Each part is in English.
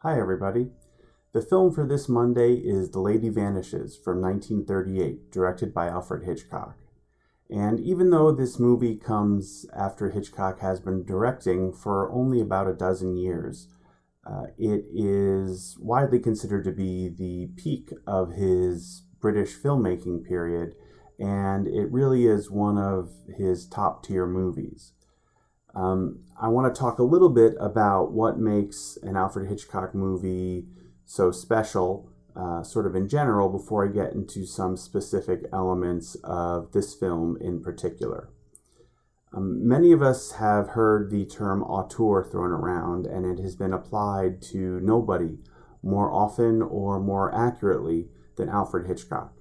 Hi everybody. The film for this Monday is *Lady Vanishes* from 1938, directed by Alfred Hitchcock. And even though this movie comes after Hitchcock has been directing for only about a dozen years, it is widely considered to be the peak of his British filmmaking period, and it really is one of his top-tier movies. I want to talk a little bit about what makes an Alfred Hitchcock movie so special, sort of in general, before I get into some specific elements of this film in particular. Many of us have heard the term auteur thrown around, and it has been applied to nobody more often or more accurately than Alfred Hitchcock.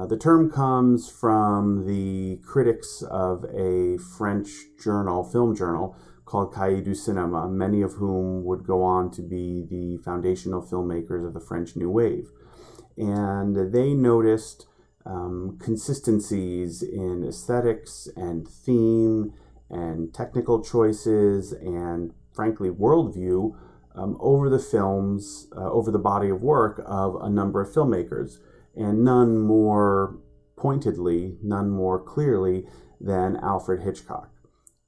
The term comes from the critics of a French journal, film journal, called Cahiers du Cinéma, many of whom would go on to be the foundational filmmakers of the French New Wave. And they noticed consistencies in aesthetics and theme and technical choices and, frankly, worldview over the films, over the body of work of a number of filmmakers. And none more pointedly, none more clearly than Alfred Hitchcock.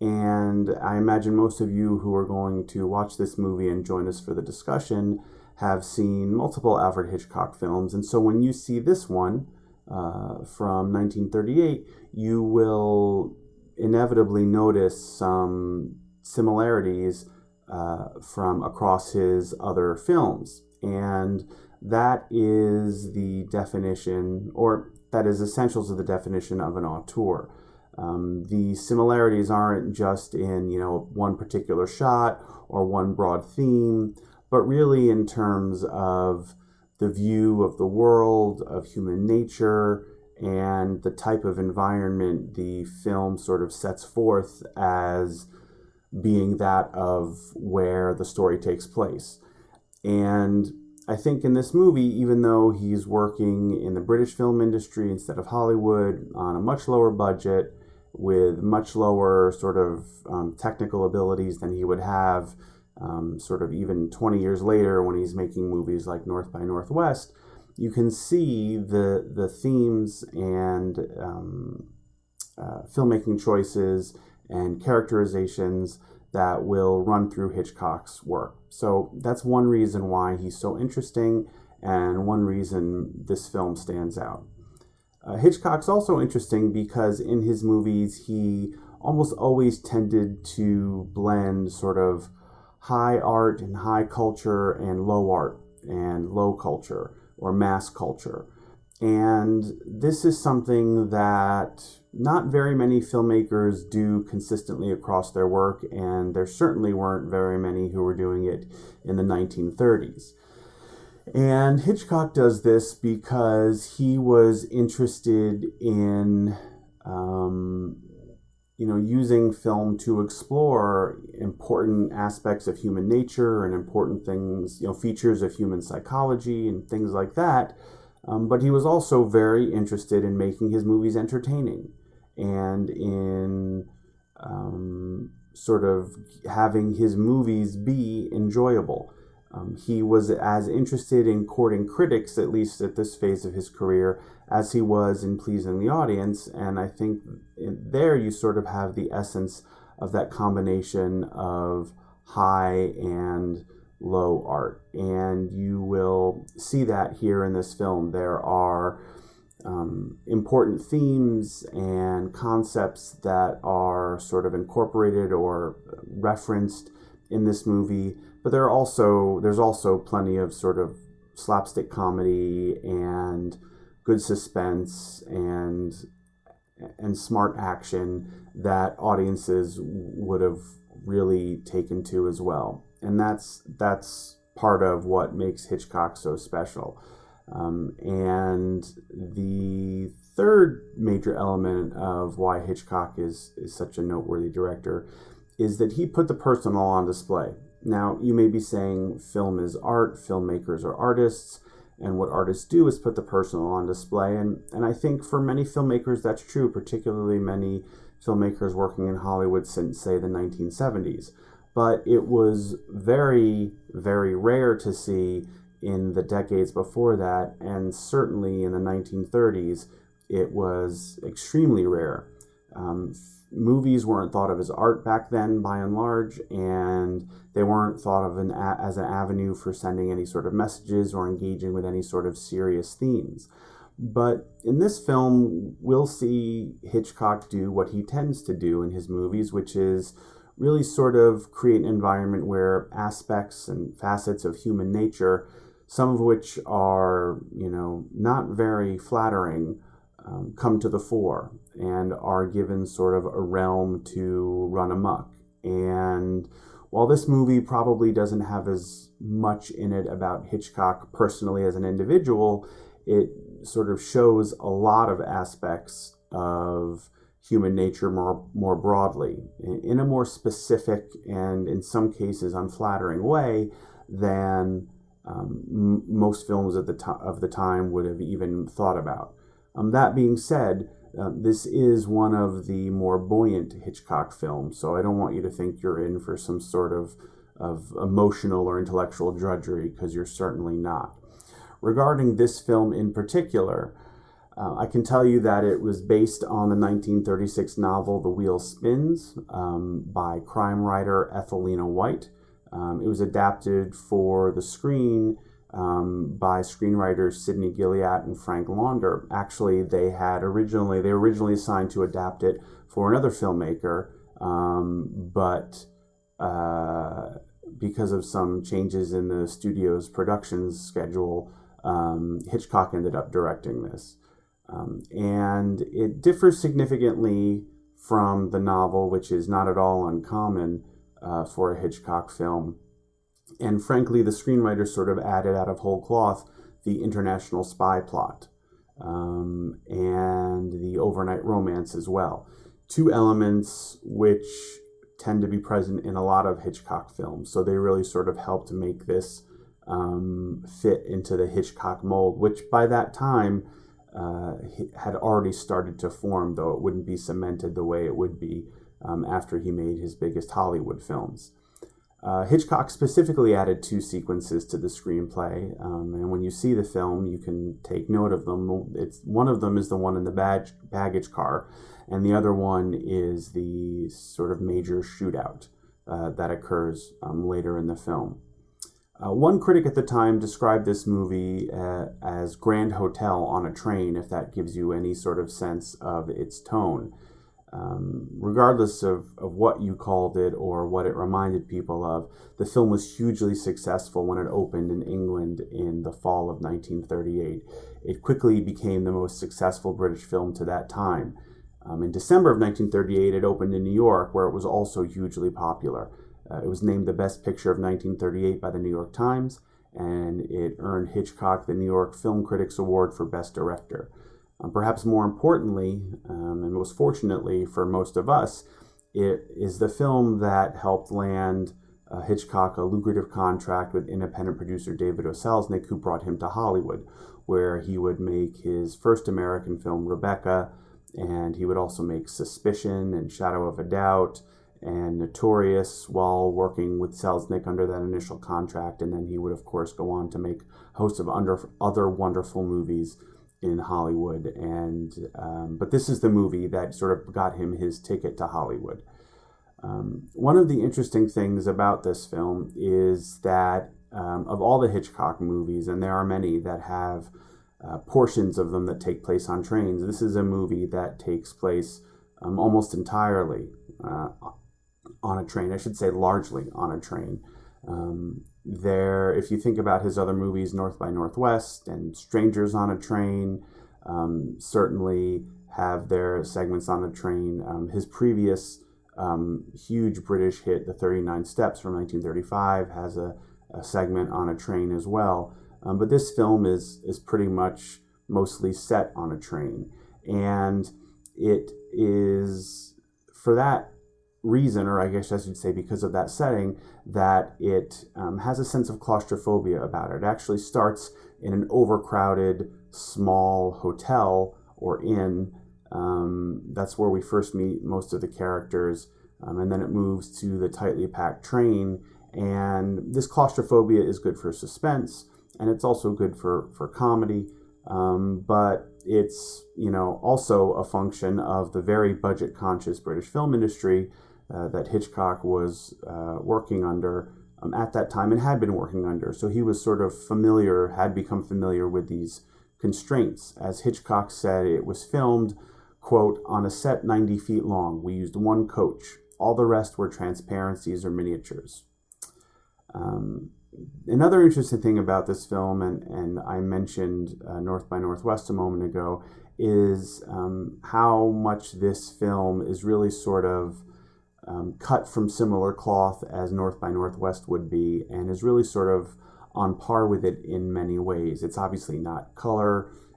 And I imagine most of you who are going to watch this movie and join us for the discussion have seen multiple Alfred Hitchcock films. And so when you see this one from 1938, you will inevitably notice some similarities from across his other films. And that is the definition, or that is essential to the definition of an auteur. The similarities aren't just in, one particular shot or one broad theme, but really in terms of the view of the world, of human nature, and the type of environment the film sort of sets forth as being that of where the story takes place. And I think in this movie, even though he's working in the British film industry instead of Hollywood on a much lower budget with much lower sort of technical abilities than he would have sort of even 20 years later when he's making movies like North by Northwest, you can see the themes and filmmaking choices and characterizations that will run through Hitchcock's work. So that's one reason why he's so interesting and one reason this film stands out. Hitchcock's also interesting because in his movies he almost always tended to blend sort of high art and high culture and low art and low culture or mass culture. And this is something that not very many filmmakers do consistently across their work, and there certainly weren't very many who were doing it in the 1930s. And Hitchcock does this because he was interested in, using film to explore important aspects of human nature and important things, features of human psychology and things like that. But he was also very interested in making his movies entertaining and in sort of having his movies be enjoyable. He was as interested in courting critics, at least at this phase of his career, as he was in pleasing the audience. And I think there you sort of have the essence of that combination of high and low art. And you will see that here in this film. There are important themes and concepts that are sort of incorporated or referenced in this movie, but there's also plenty of sort of slapstick comedy and good suspense and smart action that audiences would have really taken to as well. And that's part of what makes Hitchcock so special. And the third major element of why Hitchcock is such a noteworthy director is that he put the personal on display. Now, you may be saying film is art, filmmakers are artists, and what artists do is put the personal on display. And I think for many filmmakers that's true, particularly many filmmakers working in Hollywood since, say, the 1970s. but it was very, very rare to see in the decades before that, and certainly in the 1930s, it was extremely rare. Movies weren't thought of as art back then, by and large, and they weren't thought of as an avenue for sending any sort of messages or engaging with any sort of serious themes. But in this film, we'll see Hitchcock do what he tends to do in his movies, which is really sort of create an environment where aspects and facets of human nature, some of which are, not very flattering, come to the fore and are given sort of a realm to run amok. And while this movie probably doesn't have as much in it about Hitchcock personally as an individual, it sort of shows a lot of aspects of human nature more broadly, in a more specific and in some cases unflattering way than most films of the time would have even thought about. That being said, this is one of the more buoyant Hitchcock films, so I don't want you to think you're in for some sort of emotional or intellectual drudgery, because you're certainly not. Regarding this film in particular, I can tell you that it was based on the 1936 novel The Wheel Spins by crime writer Ethelina White. It was adapted for the screen by screenwriters Sidney Gilliat and Frank Launder. Actually, they were originally assigned to adapt it for another filmmaker, but because of some changes in the studio's production schedule, Hitchcock ended up directing this. And it differs significantly from the novel, which is not at all uncommon for a Hitchcock film. And frankly, the screenwriter sort of added out of whole cloth the international spy plot and the overnight romance as well. Two elements which tend to be present in a lot of Hitchcock films. So they really sort of helped make this fit into the Hitchcock mold, which by that time had already started to form, though it wouldn't be cemented the way it would be after he made his biggest Hollywood films. Hitchcock specifically added two sequences to the screenplay, and when you see the film, you can take note of them. One of them is the one in the baggage car, and the other one is the sort of major shootout that occurs later in the film. One critic at the time described this movie as Grand Hotel on a train, if that gives you any sort of sense of its tone. Regardless of what you called it or what it reminded people of, the film was hugely successful when it opened in England in the fall of 1938. It quickly became the most successful British film to that time. In December of 1938, it opened in New York, where it was also hugely popular. It was named the Best Picture of 1938 by the New York Times, and it earned Hitchcock the New York Film Critics Award for Best Director. Perhaps more importantly, and most fortunately for most of us, it is the film that helped land Hitchcock a lucrative contract with independent producer David O. Selznick, who brought him to Hollywood, where he would make his first American film, Rebecca, and he would also make Suspicion and Shadow of a Doubt and Notorious while working with Selznick under that initial contract. And then he would, of course, go on to make a host of other wonderful movies in Hollywood. But this is the movie that sort of got him his ticket to Hollywood. One of the interesting things about this film is that of all the Hitchcock movies, and there are many that have portions of them that take place on trains, this is a movie that takes place almost entirely on a train. I should say largely on a train. If you think about his other movies, North by Northwest and Strangers on a Train, certainly have their segments on a train. His previous huge British hit, The 39 Steps from 1935, has a segment on a train as well. But this film is pretty much mostly set on a train. And it is, for that reason, or I guess I should say because of that setting, that it has a sense of claustrophobia about it. It actually starts in an overcrowded small hotel or inn. That's where we first meet most of the characters. and then it moves to the tightly packed train. And this claustrophobia is good for suspense, and it's also good for comedy, but it's also a function of the very budget-conscious British film industry that Hitchcock was working under at that time and had been working under. So he was sort of had become familiar with these constraints. As Hitchcock said, it was filmed, quote, on a set 90 feet long. We used one coach. All the rest were transparencies or miniatures. Another interesting thing about this film, and I mentioned North by Northwest a moment ago, is how much this film is really sort of cut from similar cloth as North by Northwest would be, and is really sort of on par with it in many ways. It's obviously not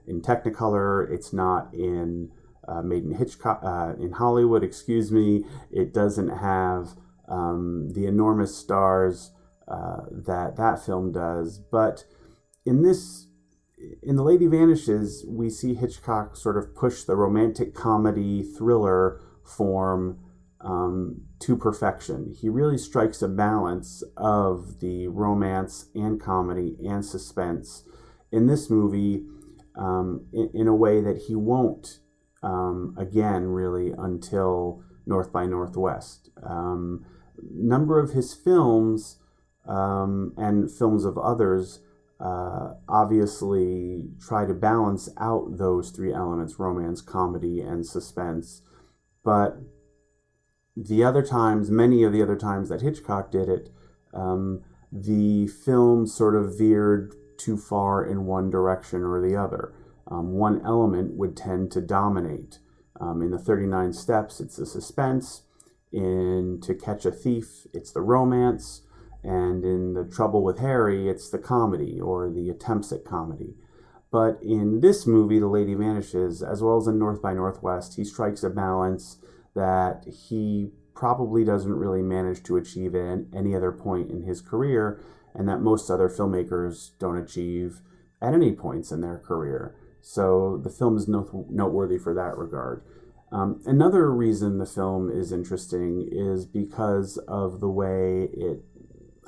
in Technicolor. It's not made in Hitchcock in Hollywood. It doesn't have the enormous stars that film does. But in The Lady Vanishes, we see Hitchcock sort of push the romantic comedy thriller form to perfection. He really strikes a balance of the romance and comedy and suspense in this movie in a way that he won't again really until North by Northwest. Number of his films and films of others obviously try to balance out those three elements: romance, comedy, and suspense. But many of the other times that Hitchcock did it, the film sort of veered too far in one direction or the other. One element would tend to dominate. In the 39 Steps, it's the suspense. In To Catch a Thief, it's the romance. And in The Trouble with Harry, it's the comedy or the attempts at comedy. But in this movie, The Lady Vanishes, as well as in North by Northwest, he strikes a balance that he probably doesn't really manage to achieve at any other point in his career, and that most other filmmakers don't achieve at any points in their career. So the film is noteworthy for that regard. Another reason the film is interesting is because of the way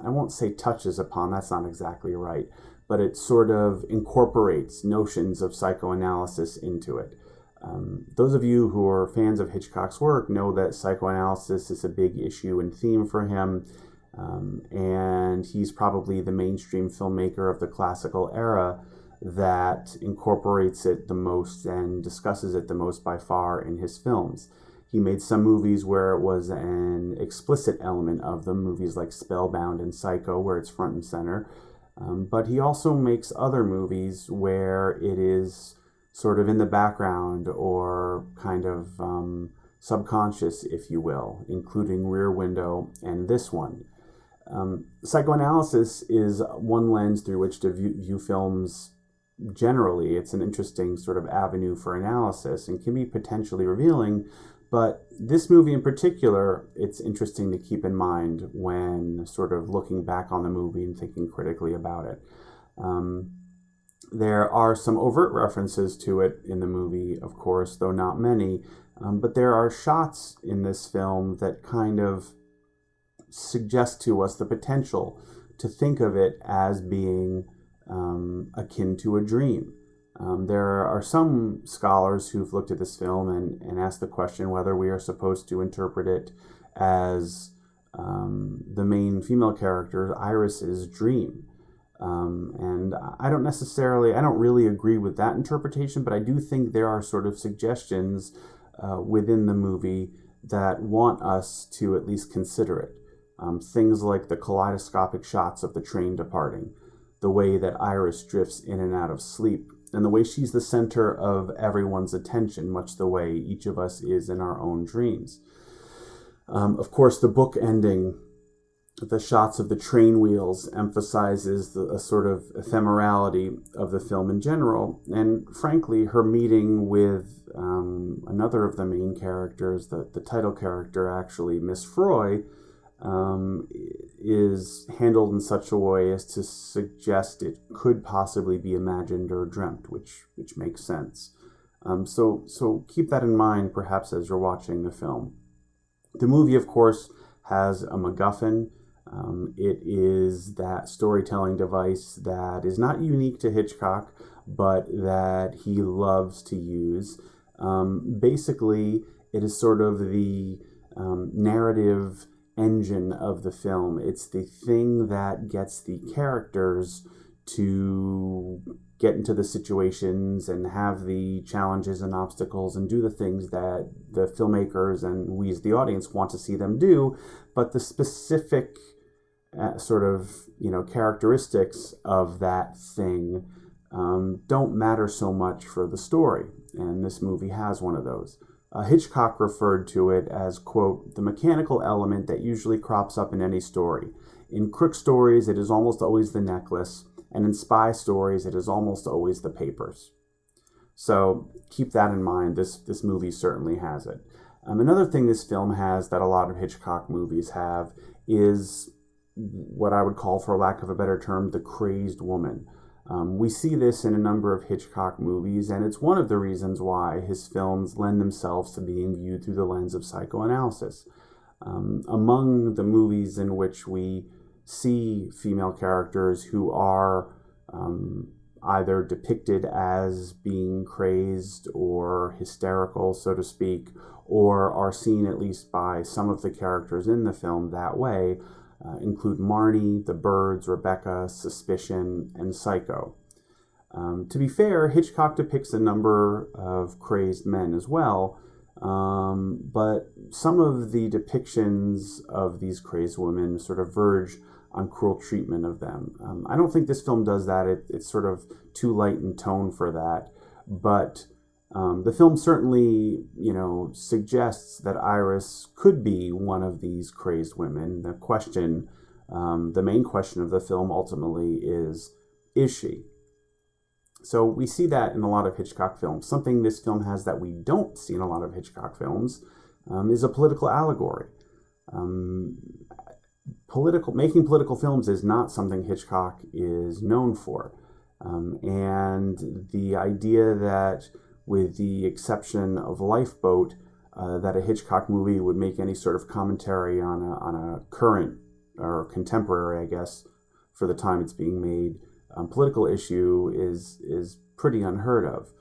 I won't say touches upon, that's not exactly right, but it sort of incorporates notions of psychoanalysis into it. Those of you who are fans of Hitchcock's work know that psychoanalysis is a big issue and theme for him, and he's probably the mainstream filmmaker of the classical era that incorporates it the most and discusses it the most by far in his films. He made some movies where it was an explicit element of them, movies like Spellbound and Psycho, where it's front and center. But he also makes other movies where it is sort of in the background or kind of subconscious, if you will, including Rear Window and this one. Psychoanalysis is one lens through which to view films generally. It's an interesting sort of avenue for analysis and can be potentially revealing. But this movie in particular, it's interesting to keep in mind when sort of looking back on the movie and thinking critically about it. There are some overt references to it in the movie, of course, though not many. But there are shots in this film that kind of suggest to us the potential to think of it as being akin to a dream. There are some scholars who've looked at this film and asked the question whether we are supposed to interpret it as the main female character, Iris's dream. And I don't really agree with that interpretation, but I do think there are sort of suggestions within the movie that want us to at least consider it. Things like the kaleidoscopic shots of the train departing, the way that Iris drifts in and out of sleep, and the way she's the center of everyone's attention, much the way each of us is in our own dreams. Of course, the book ending, the shots of the train wheels, emphasizes a sort of ephemerality of the film in general. And frankly, her meeting with another of the main characters, the title character actually, Miss Froy, is handled in such a way as to suggest it could possibly be imagined or dreamt, which makes sense. So keep that in mind, perhaps, as you're watching the film. The movie, of course, has a MacGuffin. It is that storytelling device that is not unique to Hitchcock, but that he loves to use. Basically, it is sort of the narrative engine of the film. It's the thing that gets the characters to get into the situations and have the challenges and obstacles and do the things that the filmmakers and we as the audience want to see them do, but the specific characteristics of that thing don't matter so much for the story, and this movie has one of those. Hitchcock referred to it as, quote, the mechanical element that usually crops up in any story. In crook stories, it is almost always the necklace, and in spy stories, it is almost always the papers. So keep that in mind. This movie certainly has it. Another thing this film has that a lot of Hitchcock movies have is what I would call, for lack of a better term, the crazed woman. We see this in a number of Hitchcock movies, and it's one of the reasons why his films lend themselves to being viewed through the lens of psychoanalysis. Among the movies in which we see female characters who are either depicted as being crazed or hysterical, so to speak, or are seen at least by some of the characters in the film that way, include Marnie, The Birds, Rebecca, Suspicion, and Psycho. To be fair, Hitchcock depicts a number of crazed men as well, but some of the depictions of these crazed women sort of verge on cruel treatment of them. I don't think this film does that. It's sort of too light in tone for that, but the film certainly, suggests that Iris could be one of these crazed women. The main question of the film ultimately is she? So we see that in a lot of Hitchcock films. Something this film has that we don't see in a lot of Hitchcock films is a political allegory. Making political films is not something Hitchcock is known for. And the idea that, with the exception of Lifeboat, that a Hitchcock movie would make any sort of commentary on a current or contemporary, I guess, for the time it's being made, political issue is pretty unheard of.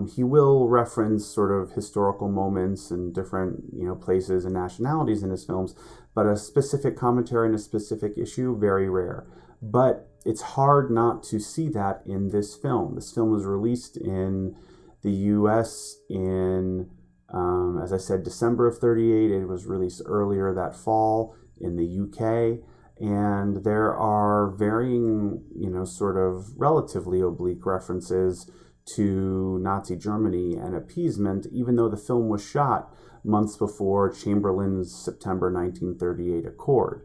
He will reference sort of historical moments and different places and nationalities in his films, but a specific commentary on a specific issue, very rare. But it's hard not to see that in this film. This film was released in the U.S. in, as I said, December of '38. It was released earlier that fall in the UK. And there are varying, sort of relatively oblique references to Nazi Germany and appeasement, even though the film was shot months before Chamberlain's September 1938 Accord.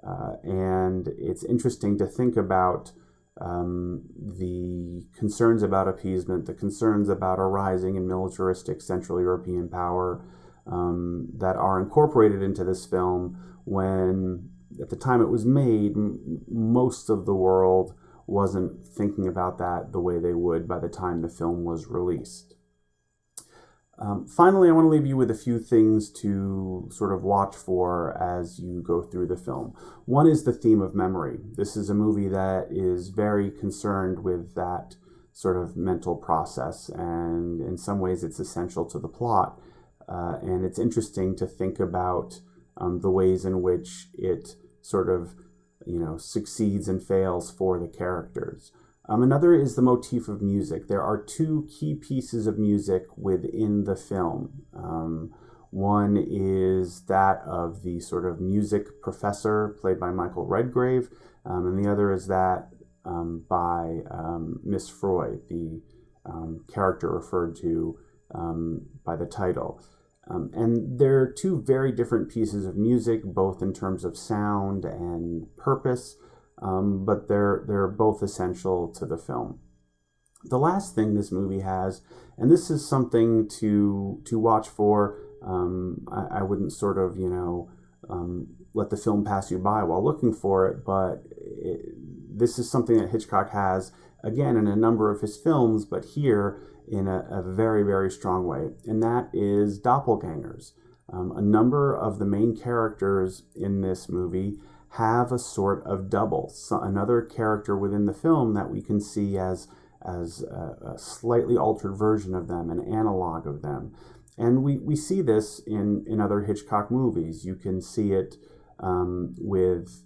And it's interesting to think about the concerns about appeasement, the concerns about a rising and militaristic Central European power that are incorporated into this film when, at the time it was made, most of the world wasn't thinking about that the way they would by the time the film was released. Finally, I want to leave you with a few things to sort of watch for as you go through the film. One is the theme of memory. This is a movie that is very concerned with that sort of mental process, and in some ways it's essential to the plot. And it's interesting to think about the ways in which it sort of, succeeds and fails for the characters. Another is the motif of music. There are two key pieces of music within the film. One is that of the sort of music professor played by Michael Redgrave, and the other is that by Miss Freud, the character referred to by the title. And they're two very different pieces of music, both in terms of sound and purpose, but they're both essential to the film. The last thing this movie has, and this is something to watch for, I wouldn't sort of, let the film pass you by while looking for it, but this is something that Hitchcock has, again, in a number of his films, but here in a very, very strong way, and that is doppelgangers. A number of the main characters in this movie have a sort of double, so another character within the film that we can see as a slightly altered version of them, an analog of them. And we see this in other Hitchcock movies. You can see it with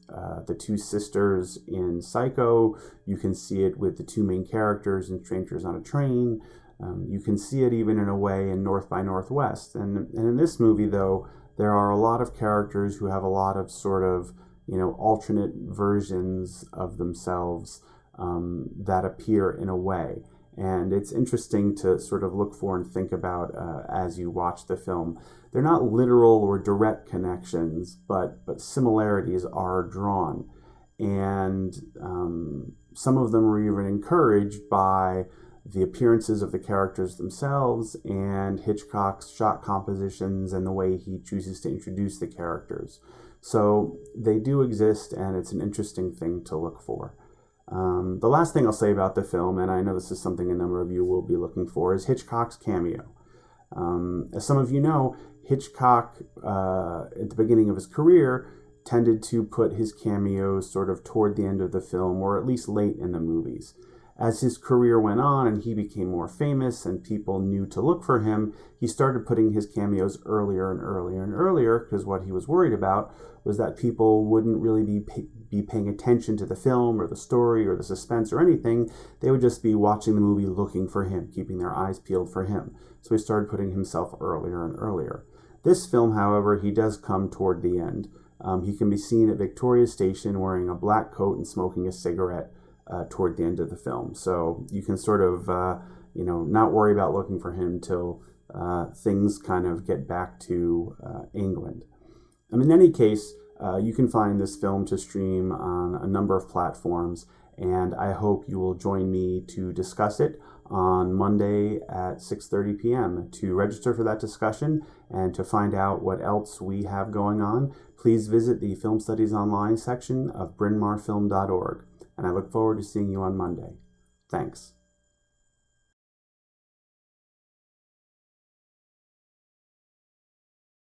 the two sisters in Psycho. You can see it with the two main characters in Strangers on a Train. You can see it even in a way in North by Northwest. And in this movie, though, there are a lot of characters who have a lot of sort of, alternate versions of themselves that appear in a way. And it's interesting to sort of look for and think about as you watch the film. They're not literal or direct connections, but similarities are drawn. And some of them are even encouraged by the appearances of the characters themselves and Hitchcock's shot compositions and the way he chooses to introduce the characters. So they do exist, and it's an interesting thing to look for. The last thing I'll say about the film, and I know this is something a number of you will be looking for, is Hitchcock's cameo. As some of you know, Hitchcock, at the beginning of his career, tended to put his cameos sort of toward the end of the film, or at least late in the movies. As his career went on and he became more famous and people knew to look for him, he started putting his cameos earlier and earlier and earlier, because what he was worried about was that people wouldn't really be paying attention to the film or the story or the suspense or anything. They would just be watching the movie looking for him, keeping their eyes peeled for him. So he started putting himself earlier and earlier. This film, however, he does come toward the end. He can be seen at Victoria Station wearing a black coat and smoking a cigarette toward the end of the film. So you can sort of, not worry about looking for him till things kind of get back to England. In any case, you can find this film to stream on a number of platforms, and I hope you will join me to discuss it on Monday at 6:30 p.m. To register for that discussion and to find out what else we have going on, please visit the Film Studies Online section of brynmarfilm.org. And I look forward to seeing you on Monday. Thanks.